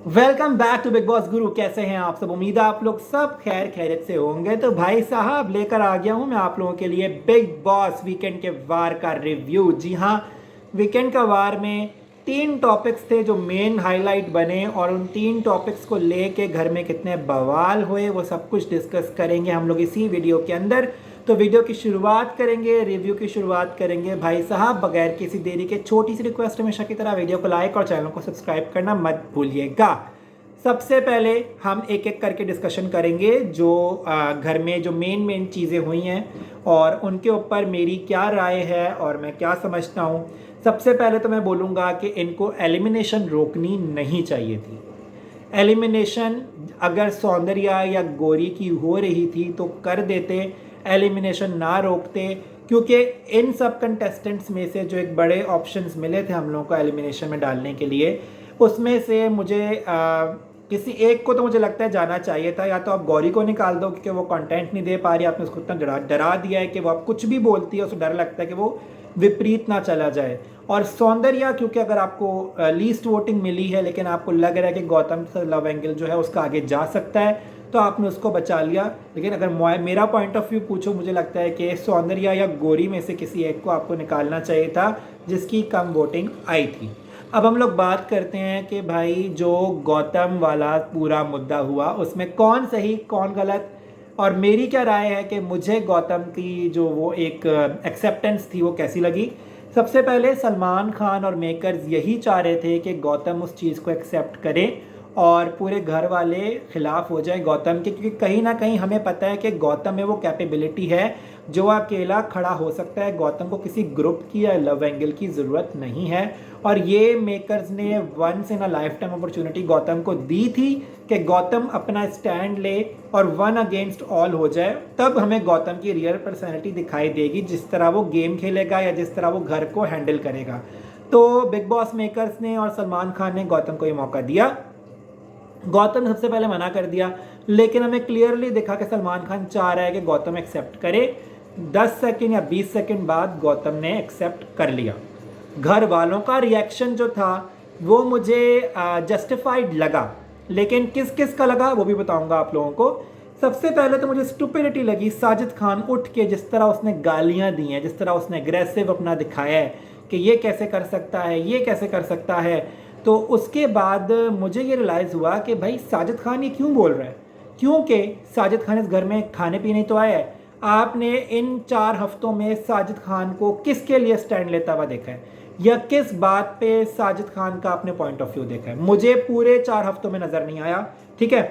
Welcome back to Bigg Boss Guru. कैसे हैं आप सब? उम्मीद है आप लोग सब खैर खैरियत से होंगे। तो भाई साहब लेकर आ गया हूं मैं आप लोगों के लिए बिग बॉस वीकेंड के वार का रिव्यू। जी हाँ, वीकेंड का वार में 3 टॉपिक्स थे जो मेन हाईलाइट बने, और उन 3 टॉपिक्स को लेके घर में कितने बवाल हुए वो सब कुछ डिस्कस करेंगे हम लोग इसी वीडियो के अंदर। तो वीडियो की शुरुआत करेंगे, रिव्यू की शुरुआत करेंगे भाई साहब बगैर किसी देरी के। छोटी सी रिक्वेस्ट हमेशा की तरह, वीडियो को लाइक और चैनल को सब्सक्राइब करना मत भूलिएगा। सबसे पहले हम एक एक करके डिस्कशन करेंगे जो घर में जो मेन मेन चीज़ें हुई हैं और उनके ऊपर मेरी क्या राय है और मैं क्या समझता हूँ। सबसे पहले तो मैं बोलूँगा कि इनको एलिमिनेशन रोकनी नहीं चाहिए थी। एलिमिनेशन अगर सौंदर्या या गौरी की हो रही थी तो कर देते, एलिमिनेशन ना रोकते, क्योंकि इन सब कंटेस्टेंट्स में से जो एक बड़े ऑप्शंस मिले थे हम लोगों को एलिमिनेशन में डालने के लिए, उसमें से मुझे किसी एक को तो मुझे लगता है जाना चाहिए था। या तो आप गौरी को निकाल दो क्योंकि वो कंटेंट नहीं दे पा रही, आपने उसको इतना डरा दिया है कि वो आप कुछ भी बोलती है उसको डर लगता है कि वो विपरीत ना चला जाए। और सौंदर्या, क्योंकि अगर आपको लीस्ट वोटिंग मिली है लेकिन आपको लग रहा है कि गौतम से लव एंगल जो है उसका आगे जा सकता है, तो आपने उसको बचा लिया। लेकिन अगर मेरा पॉइंट ऑफ व्यू पूछो, मुझे लगता है कि सौंदर्या या गौरी में से किसी एक को आपको निकालना चाहिए था जिसकी कम वोटिंग आई थी। अब हम लोग बात करते हैं कि भाई जो गौतम वाला पूरा मुद्दा हुआ उसमें कौन सही कौन गलत, और मेरी क्या राय है कि मुझे गौतम की जो वो एक एक्सेप्टेंस थी वो कैसी लगी। सबसे पहले सलमान खान और मेकर्स यही चाह रहे थे कि गौतम उस चीज़ को एक्सेप्ट करे और पूरे घर वाले खिलाफ हो जाए गौतम के, क्योंकि कहीं ना कहीं हमें पता है कि गौतम में वो कैपेबिलिटी है जो अकेला खड़ा हो सकता है। गौतम को किसी ग्रुप की या लव एंगल की ज़रूरत नहीं है, और ये मेकर्स ने once in a lifetime opportunity Gautam को दी थी कि गौतम अपना स्टैंड ले और वन अगेंस्ट ऑल हो जाए। तब हमें गौतम की रियल पर्सनैलिटी दिखाई देगी, जिस तरह वो गेम खेलेगा या जिस तरह वो घर को हैंडल करेगा। तो बिग बॉस मेकर्स ने और सलमान खान ने गौतम को ये मौका दिया। गौतम ने सबसे पहले मना कर दिया, लेकिन हमें क्लियरली दिखा कि सलमान खान चाह रहा है कि गौतम एक्सेप्ट करे। 10 सेकंड या 20 सेकंड बाद गौतम ने एक्सेप्ट कर लिया। घर वालों का रिएक्शन जो था वो मुझे जस्टिफाइड लगा, लेकिन किस किस का लगा वो भी बताऊंगा आप लोगों को। सबसे पहले तो मुझे स्टुपिडिटी लगी साजिद खान उठ के जिस तरह उसने गालियां दी हैं, जिस तरह उसने एग्रेसिव अपना दिखाया है कि ये कैसे कर सकता है, ये कैसे कर सकता है। तो उसके बाद मुझे ये रियलाइज़ हुआ कि भाई साजिद खान ये क्यों बोल रहा है, क्योंकि साजिद खान इस घर में खाने पीने तो आया है। आपने इन 4 हफ्तों में साजिद खान को किसके लिए स्टैंड लेता हुआ देखा है, या किस बात पे साजिद खान का अपने पॉइंट ऑफ व्यू देखा है? मुझे पूरे 4 हफ्तों में नज़र नहीं आया। ठीक है,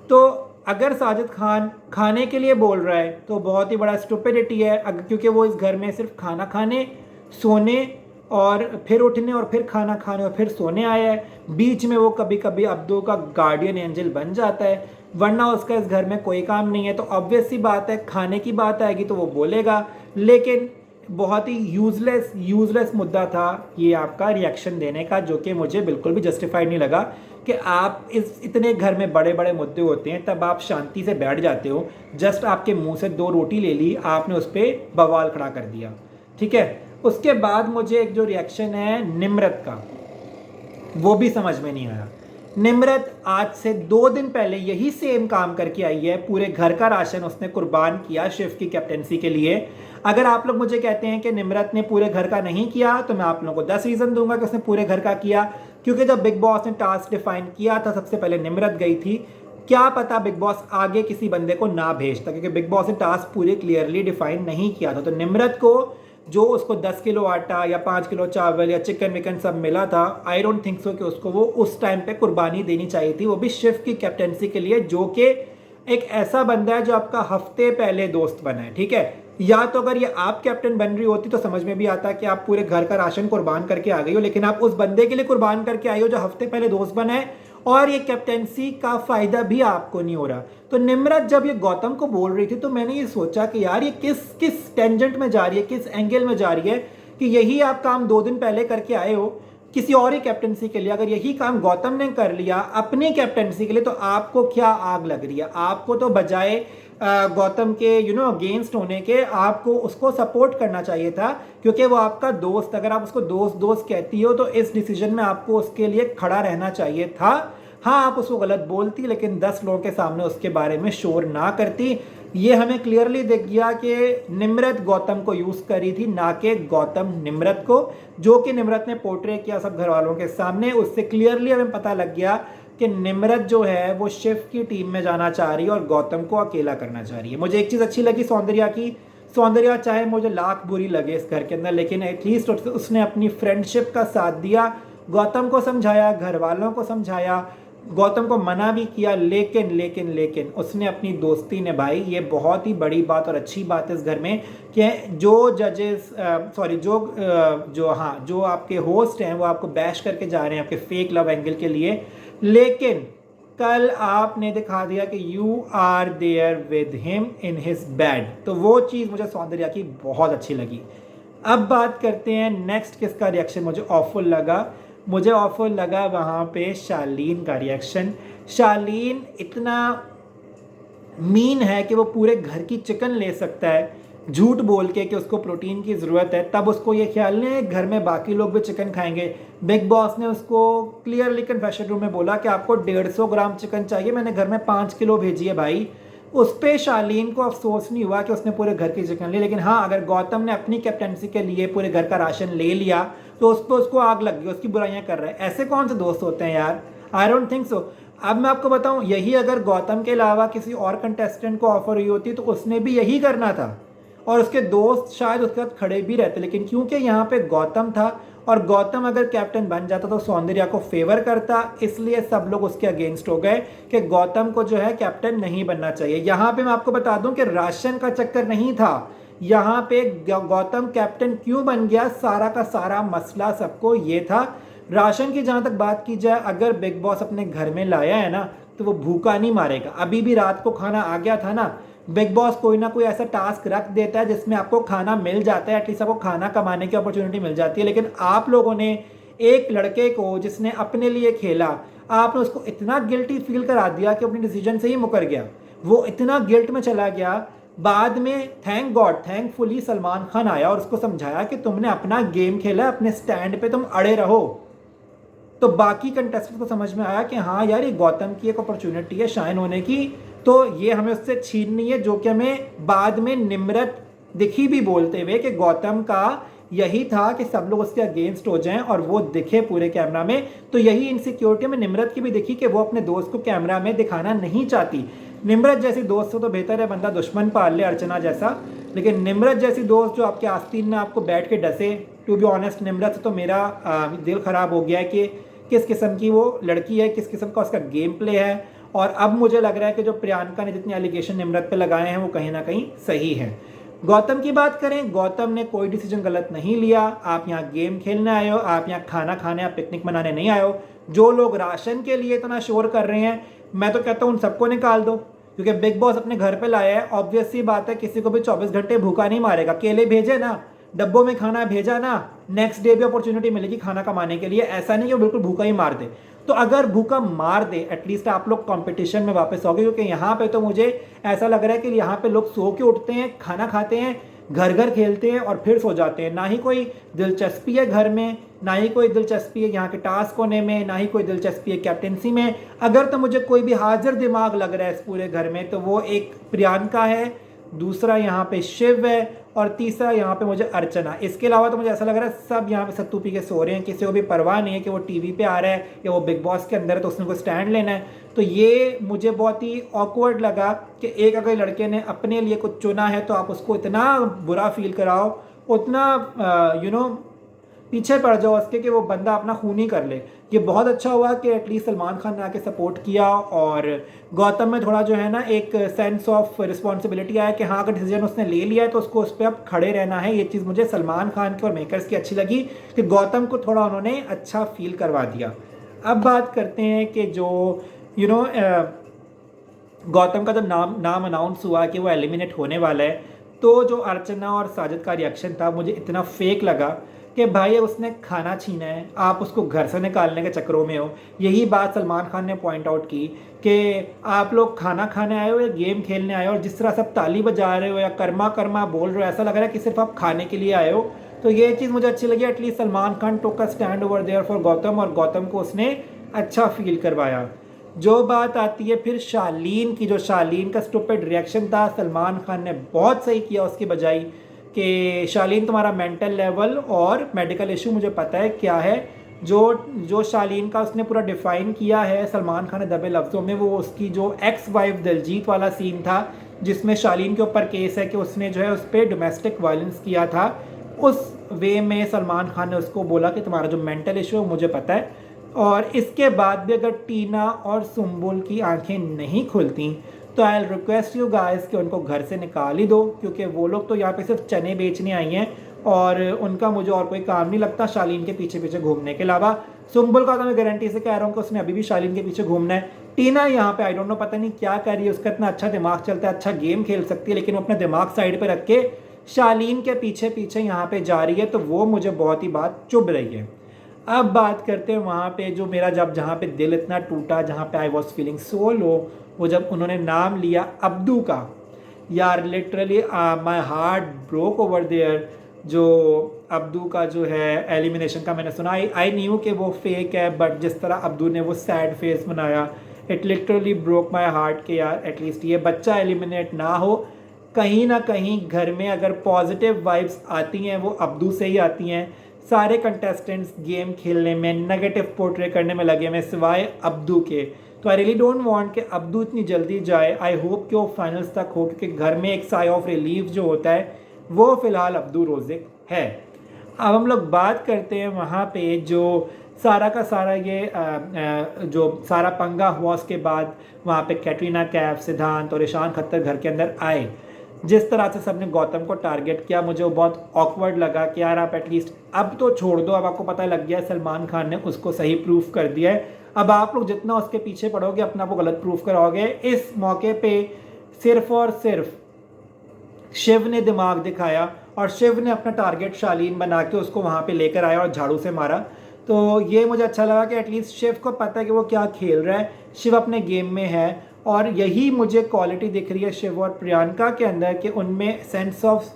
तो अगर साजिद खान खाने के लिए बोल रहा है तो बहुत ही बड़ा स्टुपिडिटी है, क्योंकि वो इस घर में सिर्फ खाना खाने, सोने और फिर उठने और फिर खाना खाने और फिर सोने आया है। बीच में वो कभी कभी अब्दू का गार्डियन एंजल बन जाता है, वरना उसका इस घर में कोई काम नहीं है। तो ऑब्वियस सी बात है खाने की बात आएगी तो वो बोलेगा। लेकिन बहुत ही यूजलेस मुद्दा था ये आपका रिएक्शन देने का, जो कि मुझे बिल्कुल भी जस्टिफाइड नहीं लगा कि आप इस इतने घर में बड़े बड़े मुद्दे होते हैं तब आप शांति से बैठ जाते हो। जस्ट आपके मुंह से 2 रोटी ले ली, आपने उस पर बवाल खड़ा कर दिया। ठीक है, उसके बाद मुझे एक जो रिएक्शन है निम्रत का, वो भी समझ में नहीं आया। निम्रत आज से 2 दिन पहले यही सेम काम करके आई है, पूरे घर का राशन उसने कुर्बान किया शिव की कैप्टेंसी के लिए। अगर आप लोग मुझे कहते हैं कि निम्रत ने पूरे घर का नहीं किया, तो मैं आप लोगों को 10 रीज़न दूंगा कि उसने पूरे घर का किया। क्योंकि जब बिग बॉस ने टास्क डिफाइन किया था सबसे पहले निम्रत गई थी। क्या पता बिग बॉस आगे किसी बंदे को ना भेजता, क्योंकि बिग बॉस ने टास्क पूरे क्लियरली डिफाइन नहीं किया था। तो निम्रत को जो उसको 10 किलो आटा या 5 किलो चावल या चिकन विकन सब मिला था, आई डोंट थिंक सो कि उसको वो उस टाइम पे कुर्बानी देनी चाहिए थी, वो भी शिव की कैप्टेंसी के लिए, जो कि एक ऐसा बंदा है जो आपका हफ्ते पहले दोस्त बना है। ठीक है, या तो अगर ये आप कैप्टन बन रही होती तो समझ में भी आता कि आप पूरे घर का राशन कुर्बान करके आ गई हो, लेकिन आप उस बंदे के लिए कुर्बान करके आई हो जो हफ्ते पहले दोस्त बना है, और ये कैप्टेंसी का फायदा भी आपको नहीं हो रहा। तो निम्रत जब ये गौतम को बोल रही थी तो मैंने ये सोचा कि यार ये किस किस टेंजेंट में जा रही है, किस एंगल में जा रही है कि यही आप काम 2 दिन पहले करके आए हो किसी और ही कैप्टेंसी के लिए। अगर यही काम गौतम ने कर लिया अपनी कैप्टेंसी के लिए तो आपको क्या आग लग रही है? आपको तो बजाय गौतम के अगेंस्ट होने के आपको उसको सपोर्ट करना चाहिए था, क्योंकि वो आपका दोस्त। अगर आप उसको दोस्त दोस्त कहती हो तो इस डिसीजन में आपको उसके लिए खड़ा रहना चाहिए था। हाँ आप उसको गलत बोलती लेकिन 10 लोगों के सामने उसके बारे में शोर ना करती। ये हमें क्लियरली दिख गया कि निम्रत गौतम को यूज़ करी थी, ना कि गौतम निम्रत को, जो कि निम्रत ने पोर्ट्रे किया सब घर वालों के सामने। उससे क्लियरली हमें पता लग गया कि निम्रत जो है वो शिव की टीम में जाना चाह रही है और गौतम को अकेला करना चाह रही है। मुझे एक चीज़ अच्छी लगी सौंदर्या की, सौंदर्या चाहे मुझे लाख बुरी लगे इस घर के अंदर, लेकिन एटलीस्ट उसने अपनी फ्रेंडशिप का साथ दिया, गौतम को समझाया, घर वालों को समझाया, गौतम को मना भी किया, लेकिन लेकिन लेकिन उसने अपनी दोस्ती निभाई। ये बहुत ही बड़ी बात और अच्छी बात है इस घर में कि जो जजेस सॉरी जो आपके होस्ट हैं वो आपको बैश करके जा रहे हैं आपके फेक लव एंगल के लिए, लेकिन कल आपने दिखा दिया कि you are there with him in his bed. तो वो चीज़ मुझे सौंदर्या की बहुत अच्छी लगी। अब बात करते हैं नेक्स्ट किसका रिएक्शन मुझे ऑफुल लगा। मुझे ऑफर लगा वहाँ पे शालीन का रिएक्शन। शालीन इतना मीन है कि वो पूरे घर की चिकन ले सकता है झूठ बोल के कि उसको प्रोटीन की ज़रूरत है, तब उसको ये ख्याल नहीं है घर में बाकी लोग भी चिकन खाएंगे। बिग बॉस ने उसको क्लियरली कन्फेशन रूम में बोला कि आपको 150 ग्राम चिकन चाहिए, मैंने घर में 5 किलो भेजी है भाई। उस पर शालीन को अफसोस नहीं हुआ कि उसने पूरे घर की चिकन ली, लेकिन हाँ अगर गौतम ने अपनी कैप्टनसी के लिए पूरे घर का राशन ले लिया तो उस पर उसको आग लग गई, उसकी बुराइयां कर रहा है। ऐसे कौन से दोस्त होते हैं यार, आई डोंट थिंक सो। अब मैं आपको बताऊं, यही अगर गौतम के अलावा किसी और कंटेस्टेंट को ऑफर हुई होती तो उसने भी यही करना था और उसके दोस्त शायद उसके साथ खड़े भी रहते, लेकिन क्योंकि यहाँ पे गौतम था और गौतम अगर कैप्टन बन जाता तो सौंदर्या को फेवर करता, इसलिए सब लोग उसके अगेंस्ट हो गए कि गौतम को जो है कैप्टन नहीं बनना चाहिए। यहाँ पे मैं आपको बता दूं कि राशन का चक्कर नहीं था, यहाँ पे गौतम कैप्टन क्यों बन गया, सारा का सारा मसला सबको ये था। राशन की जहाँ तक बात की जाए, अगर बिग बॉस अपने घर में लाया है ना तो वो भूखा नहीं मारेगा। अभी भी रात को खाना आ गया था ना, बिग बॉस कोई ना कोई ऐसा टास्क रख देता है जिसमें आपको खाना मिल जाता है, एटलीस्ट आपको खाना कमाने की अपॉर्चुनिटी मिल जाती है। लेकिन आप लोगों ने एक लड़के को जिसने अपने लिए खेला, आपने उसको इतना गिल्टी फील करा दिया कि अपनी डिसीजन से ही मुकर गया, वो इतना गिल्ट में चला गया। बाद में thank God thankfully Salman Khan आया और उसको समझाया कि तुमने अपना गेम खेला, अपने स्टैंड पे तुम अड़े रहो। तो बाकी कंटेस्टेंट को समझ में आया कि हाँ यार ये गौतम की एक अपॉर्चुनिटी है शाइन होने की, तो ये हमें उससे छीननी है, जो कि हमें बाद में निम्रत दिखी भी बोलते हुए कि गौतम का यही था कि सब लोग उसके अगेंस्ट हो जाएं और वो दिखे पूरे कैमरा में। तो यही इनसिक्योरिटी में निम्रत की भी दिखी कि वो अपने दोस्त को कैमरा में दिखाना नहीं चाहती। निम्रत जैसी दोस्त हो तो बेहतर है बंदा दुश्मन पाल ले, अर्चना जैसा, लेकिन निम्रत जैसी दोस्त जो आपके आस्तीन में आपको बैठ के डसे, टू बी ऑनेस्ट निम्रत तो मेरा दिल ख़राब हो गया है कि किस किस्म की वो लड़की है, किस किस्म का उसका गेम प्ले है। और अब मुझे लग रहा है कि जो प्रियंका ने जितने एलिगेशन निम्रत पे लगाए हैं वो कहीं ना कहीं सही है। गौतम की बात करें, गौतम ने कोई डिसीजन गलत नहीं लिया। आप यहाँ गेम खेलने आए हो, आप यहाँ खाना खाने, आप पिकनिक मनाने नहीं आए हो। जो लोग राशन के लिए इतना शोर कर रहे हैं, मैं तो कहता हूँ उन सबको निकाल दो, क्योंकि बिग बॉस अपने घर पे लाया है। ऑब्वियस सी बात है किसी को भी 24 घंटे भूखा नहीं मारेगा। केले भेजे ना, डब्बों में खाना भेजा ना, नेक्स्ट डे भी अपॉर्चुनिटी मिलेगी खाना कमाने के लिए। ऐसा नहीं कि वो बिल्कुल भूखा ही मार दे। तो अगर भूखा मार दे एटलीस्ट आप लोग कंपटीशन में वापस आओगे, क्योंकि यहाँ पे तो मुझे ऐसा लग रहा है कि यहाँ पे लोग सो के उठते हैं, खाना खाते हैं, घर घर खेलते हैं और फिर सो जाते हैं। ना ही कोई दिलचस्पी है घर में, ना ही कोई दिलचस्पी है यहाँ के टास्क होने में, ना ही कोई दिलचस्पी है कैप्टेंसी में। अगर तो मुझे कोई भी हाजिर दिमाग लग रहा है इस पूरे घर में तो वो एक प्रियंका है, दूसरा यहाँ पे शिव है और तीसरा यहाँ पे मुझे अर्चना। इसके अलावा तो मुझे ऐसा लग रहा है सब यहाँ पे सत्तू पी के सो रहे हैं, किसी को भी परवाह नहीं है कि वो टीवी पे आ रहा है या वो बिग बॉस के अंदर है तो उसने कोई स्टैंड लेना है। तो ये मुझे बहुत ही ऑकवर्ड लगा कि एक अगर लड़के ने अपने लिए कुछ चुना है तो आप उसको इतना बुरा फील कराओ, उतना पीछे पड़ जाओ उसके कि वो बंदा अपना खून ही कर ले। ये बहुत अच्छा हुआ कि एटलीस्ट सलमान खान ने आके सपोर्ट किया और गौतम में थोड़ा जो है ना एक सेंस ऑफ रिस्पॉन्सिबिलिटी आया कि हाँ अगर डिसीजन उसने ले लिया है तो उसको उस पर अब खड़े रहना है। ये चीज़ मुझे सलमान खान की और मेकर्स की अच्छी लगी कि गौतम को थोड़ा उन्होंने अच्छा फील करवा दिया। अब बात करते हैं कि जो गौतम का जब नाम अनाउंस हुआ कि वो एलिमिनेट होने वाला है, तो जो अर्चना और साजिद का रिएक्शन था मुझे इतना फेक लगा कि भाई उसने खाना छीना है, आप उसको घर से निकालने के चक्करों में हो। यही बात सलमान खान ने पॉइंट आउट की कि आप लोग खाना खाने आए हो या गेम खेलने आए हो, और जिस तरह सब ताली बजा रहे हो या कर्मा कर्मा बोल रहे हो, ऐसा लग रहा है कि सिर्फ आप खाने के लिए आए हो। तो ये चीज़ मुझे अच्छी लगी, at least Salman Khan took a stand over there for Gautam और गौतम को उसने अच्छा फील करवाया। जो बात आती है फिर शालीन की, जो शालीन का स्टूपिड रिएक्शन था, सलमान खान ने बहुत सही किया उसकी बजाय कि शालीन तुम्हारा मेंटल लेवल और मेडिकल इशू मुझे पता है क्या है। जो जो शालीन का उसने पूरा डिफ़ाइन किया है सलमान खान ने दबे लफ्ज़ों में, वो उसकी जो एक्स वाइफ दिलजीत वाला सीन था जिसमें शालीन के ऊपर केस है कि उसने जो है उस पर डोमेस्टिक वायलेंस किया था, उस वे में सलमान खान ने उसको बोला कि तुम्हारा जो मेंटल इशू है वो मुझे पता है। और इसके बाद भी अगर टीना और सुम्बुल की आंखें नहीं खुलती तो आई रिक्वेस्ट यू गाइस कि उनको घर से निकाल ही दो, क्योंकि वो लोग तो यहाँ पे सिर्फ चने बेचने आई हैं और उनका मुझे और कोई काम नहीं लगता शालीन के पीछे पीछे घूमने के अलावा। सुम्बुल का तो मैं गारंटी से कह रहा हूँ कि उसने अभी भी शालीन के पीछे घूमना है। टीना यहाँ पे आई डोंट नो पता नहीं क्या कर रही है, उसका इतना अच्छा दिमाग चलता है, अच्छा गेम खेल सकती है, लेकिन वो अपना दिमाग साइड पर रख के शालीन के पीछे पीछे यहाँ पे जा रही है, तो वो मुझे बहुत ही बात चुभ रही है। अब बात करते हैं वहाँ पे जो मेरा जहाँ पे दिल इतना टूटा, जहाँ पे आई वॉज फीलिंग सो लो, वो जब उन्होंने नाम लिया अब्दू का। यार literally my heart broke over there. जो अब्दू का जो है एलिमिनेशन का मैंने सुना, आई न्यू कि वो फेक है, बट जिस तरह अब्दू ने वो सैड फेस बनाया, it literally broke my heart कि यार एटलीस्ट ये बच्चा एलिमिनेट ना हो। कहीं ना कहीं घर में अगर पॉजिटिव वाइब्स आती हैं वो अब्दू से ही आती हैं। सारे कंटेस्टेंट्स गेम खेलने में, नेगेटिव पोर्ट्रे करने में लगे हुए सिवाय अब्दू के। तो आई रियली डोंट वांट कि अब्दू इतनी जल्दी जाए। आई होप कि वो फाइनल्स तक हो, क्योंकि घर में एक साई ऑफ रिलीफ जो होता है वो फ़िलहाल अब्दू रोज़िक है। अब हम लोग बात करते हैं वहाँ पे जो सारा का सारा ये जो सारा पंगा हुआ उसके बाद वहाँ पे कैटरीना कैफ, सिद्धांत और ईशान खत्तर घर के अंदर आए। जिस तरह से सबने गौतम को टारगेट किया मुझे वो बहुत ऑकवर्ड लगा कि यार आप एटलीस्ट अब तो छोड़ दो, अब आपको पता लग गया सलमान खान ने उसको सही प्रूफ कर दिया है, अब आप लोग जितना उसके पीछे पड़ोगे अपना वो गलत प्रूफ कराओगे। इस मौके पे सिर्फ और सिर्फ शिव ने दिमाग दिखाया और शिव ने अपना टारगेट शालीन बना के उसको वहाँ पे लेकर आया और झाड़ू से मारा। तो ये मुझे अच्छा लगा कि एटलीस्ट शिव को पता है कि वो क्या खेल रहा है, शिव अपने गेम में है। और यही मुझे क्वालिटी दिख रही है शिव और प्रियंका के अंदर कि उनमें सेंस ऑफ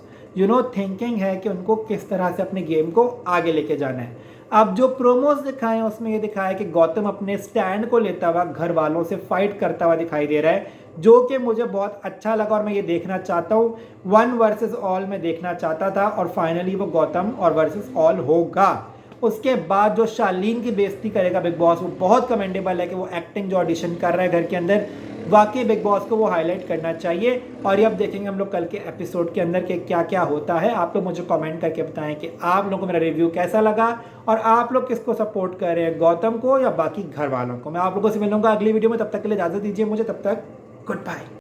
थिंकिंग है कि उनको किस तरह से अपने गेम को आगे लेके जाना है। अब जो प्रोमोज दिखाए हैं उसमें ये दिखाया है कि गौतम अपने स्टैंड को लेता हुआ घर वालों से फाइट करता हुआ दिखाई दे रहा है, जो कि मुझे बहुत अच्छा लगा और मैं ये देखना चाहता हूँ। 1 वर्सेस ऑल मैं देखना चाहता था और फाइनली वो गौतम और वर्सेस ऑल होगा। उसके बाद जो शालीन की बेइज्जती करेगा बिग बॉस, वो बहुत कमेंडेबल है कि वो एक्टिंग जो ऑडिशन कर रहा है घर के अंदर, वाकई बिग बॉस को वो हाईलाइट करना चाहिए। और ये अब देखेंगे हम लोग कल के एपिसोड के अंदर के क्या क्या होता है। आप लोग मुझे कमेंट करके बताएं कि आप लोगों को मेरा रिव्यू कैसा लगा और आप लोग किसको सपोर्ट कर रहे हैं, गौतम को या बाकी घर वालों को। मैं आप लोगों से मिलूंगा अगली वीडियो में, तब तक के लिए इजाजत दीजिए मुझे, तब तक गुड बाय।